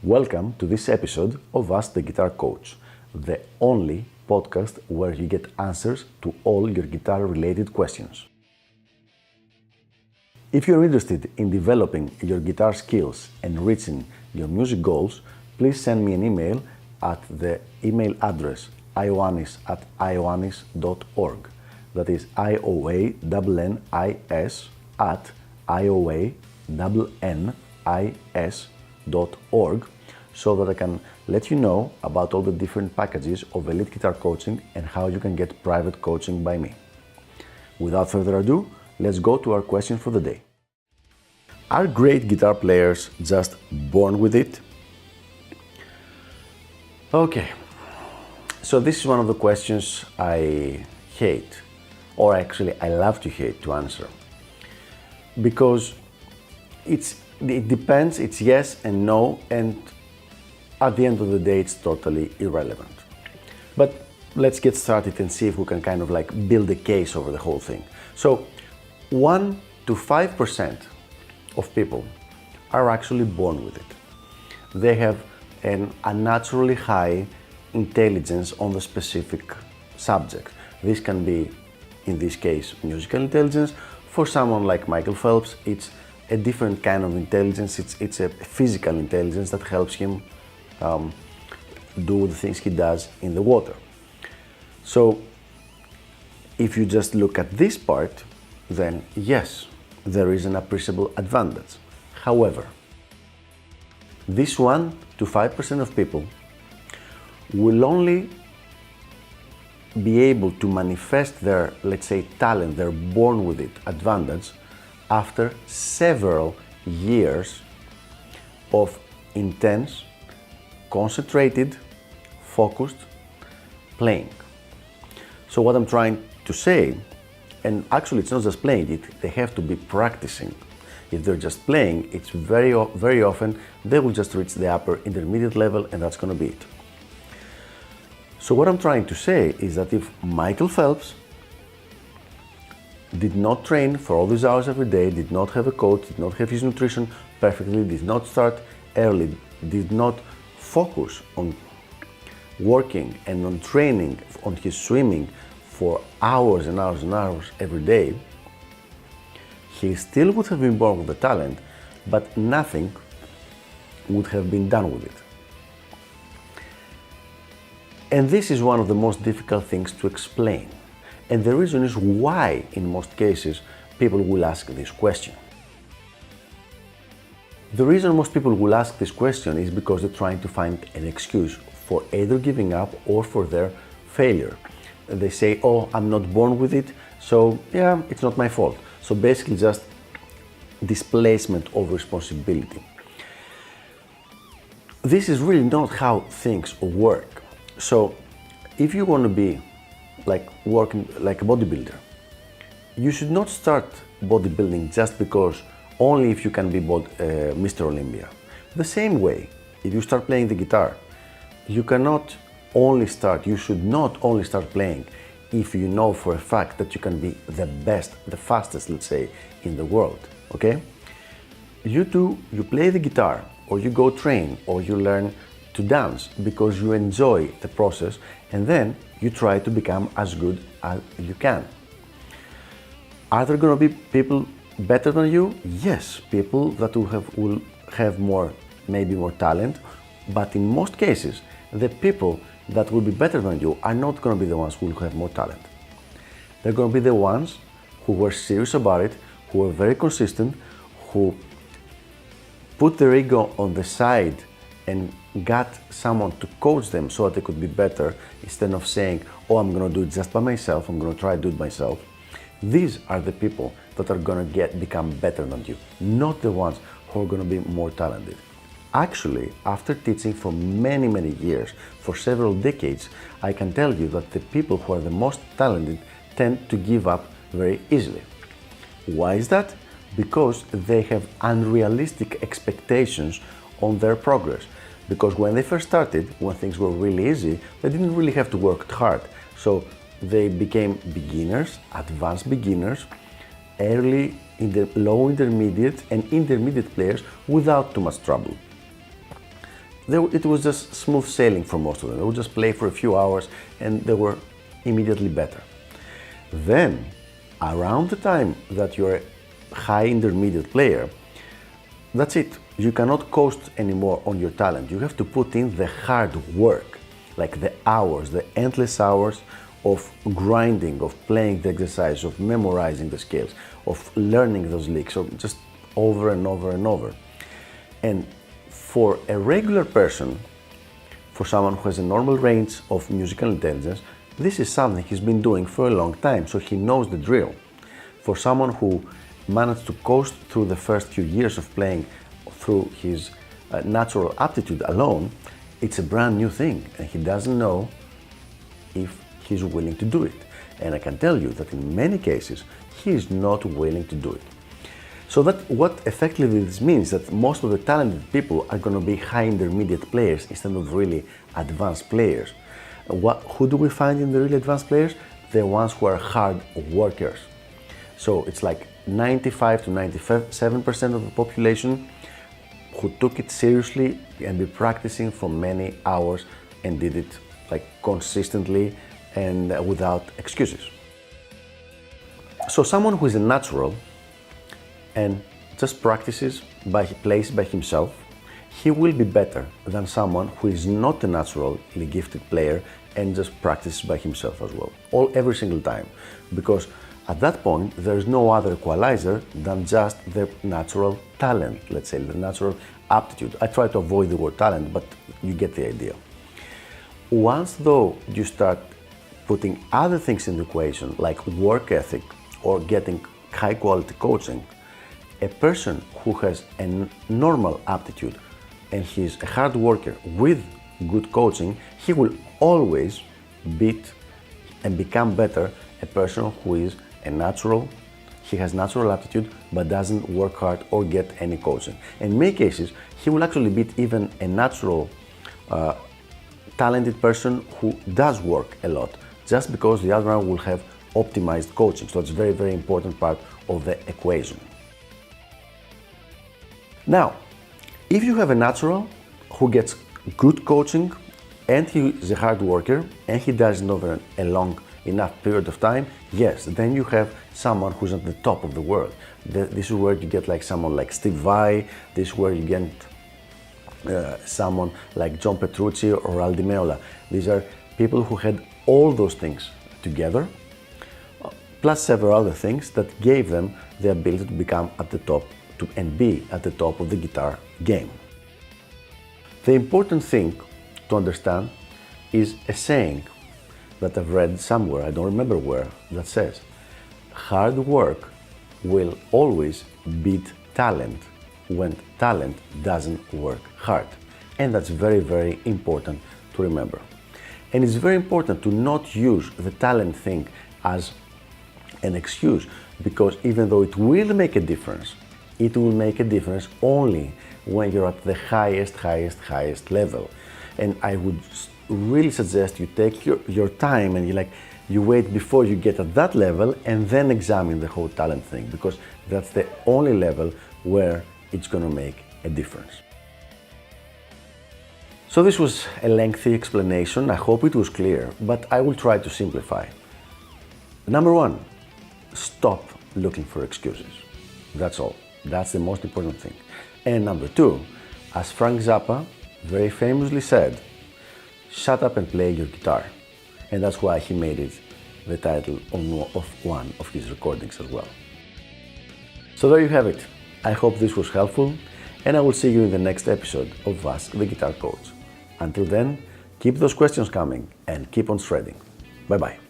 Welcome to this episode of Ask the Guitar Coach, the only podcast where you get answers to all your guitar-related questions. If you're interested in developing your guitar skills and reaching your music goals, please send me an email at the email address ioannis@ioannis.org. That is IOANNIS at IOANNIS.org, so that I can let you know about all the different packages of elite guitar coaching and how you can get private coaching by me. Without further ado, let's go to our question for the day. Are great guitar players just born with it? Okay, so this is one of the questions I hate, or actually I love to hate to answer, because it depends, it's yes and no, and at the end of the day it's totally irrelevant. But let's get started and see if we can kind of like build a case over the whole thing. So 1 to 5% of people are actually born with it. They have an unnaturally high intelligence on the specific subject. This can be, in this case, musical intelligence. For someone like Michael Phelps, it's a different kind of intelligence. It's a physical intelligence that helps him do the things he does in the water. So if you just look at this part, then yes, there is an appreciable advantage. However, this 1 to 5% of people will only be able to manifest their, let's say, talent, their born with it advantage after several years of intense, concentrated, focused playing. So what I'm trying to say, and actually it's not just playing it, they have to be practicing. If they're just playing, it's very often they will just reach the upper intermediate level, and that's going to be it. So what I'm trying to say is that if Michael Phelps did not train for all these hours every day, did not have a coach, did not have his nutrition perfectly, did not start early, did not focus on working and on training on his swimming for hours and hours and hours every day, he still would have been born with the talent, but nothing would have been done with it. And this is one of the most difficult things to explain. And the reason is why, in most cases, people will ask this question. The reason most people will ask this question is because they're trying to find an excuse for either giving up or for their failure. They say, oh, I'm not born with it, so yeah, it's not my fault. So basically just displacement of responsibility. This is really not how things work. So if you want to be working like a bodybuilder, you should not start bodybuilding just because only if you can be Mr. Olympia. The same way, if you start playing the guitar, you should not only start playing if you know for a fact that you can be the best, the fastest, let's say, in the world, okay? You play the guitar, or you go train, or you learn to dance because you enjoy the process, and then you try to become as good as you can. Are there going to be people better than you? Yes, people that will have maybe more talent, but in most cases, the people that will be better than you are not going to be the ones who will have more talent. They're going to be the ones who were serious about it, who were very consistent, who put their ego on the side and got someone to coach them so that they could be better, instead of saying, oh, I'm going to do it just by myself, I'm going to try to do it myself. These are the people that are going to become better than you, not the ones who are going to be more talented. Actually, after teaching for many years, for several decades, I can tell you that the people who are the most talented tend to give up very easily. Why is that? Because they have unrealistic expectations on their progress. Because when they first started, when things were really easy, they didn't really have to work hard. So they became beginners, advanced beginners, early low intermediate and intermediate players without too much trouble. it was just smooth sailing for most of them. They would just play for a few hours and they were immediately better. Then, around the time that you're a high intermediate player, that's it. You cannot coast anymore on your talent. You have to put in the hard work, like the hours, the endless hours of grinding, of playing the exercise, of memorizing the skills, of learning those licks, so just over and over and over. And for a regular person, for someone who has a normal range of musical intelligence, this is something he's been doing for a long time, so he knows the drill. For someone who managed to coast through the first few years of playing through his natural aptitude alone, it's a brand new thing, and he doesn't know if he's willing to do it. And I can tell you that in many cases, he is not willing to do it. So that what effectively this means that most of the talented people are going to be high intermediate players instead of really advanced players. Who do we find in the really advanced players? The ones who are hard workers. So it's like 95 to 97% of the population who took it seriously and be practicing for many hours and did it like consistently and without excuses. So someone who is a natural and just practices plays by himself, he will be better than someone who is not a naturally gifted player and just practices by himself as well, every single time. Because at that point, there is no other equalizer than just the natural talent, let's say, the natural aptitude. I try to avoid the word talent, but you get the idea. Once though you start putting other things in the equation, like work ethic or getting high quality coaching, a person who has a normal aptitude and he's a hard worker with good coaching, he will always beat and become better a person who is a natural, he has natural aptitude but doesn't work hard or get any coaching. In many cases, he will actually beat even a natural talented person who does work a lot, just because the other one will have optimized coaching. So it's a very, very important part of the equation. Now, if you have a natural who gets good coaching and he is a hard worker and he does it over a long enough period of time, yes, then you have someone who's at the top of the world. This is where you get like someone like Steve Vai, this is where you get someone like John Petrucci or Aldi Meola. These are people who had all those things together, plus several other things that gave them the ability to become at the top and be at the top of the guitar game. The important thing to understand is a saying that I've read somewhere, I don't remember where, that says, hard work will always beat talent when talent doesn't work hard. And that's very, very important to remember. And it's very important to not use the talent thing as an excuse, because even though it will make a difference, it will make a difference only when you're at the highest level. And I would really suggest you take your time and you wait before you get at that level and then examine the whole talent thing, because that's the only level where it's going to make a difference. So this was a lengthy explanation. I hope it was clear, but I will try to simplify. Number one, stop looking for excuses. That's all. That's the most important thing. And number two, as Frank Zappa very famously said, shut up and play your guitar. And that's why he made it the title of one of his recordings as well. So there you have it. I hope this was helpful, and I will see you in the next episode of Ask the Guitar Coach. Until then, keep those questions coming and keep on shredding. Bye bye.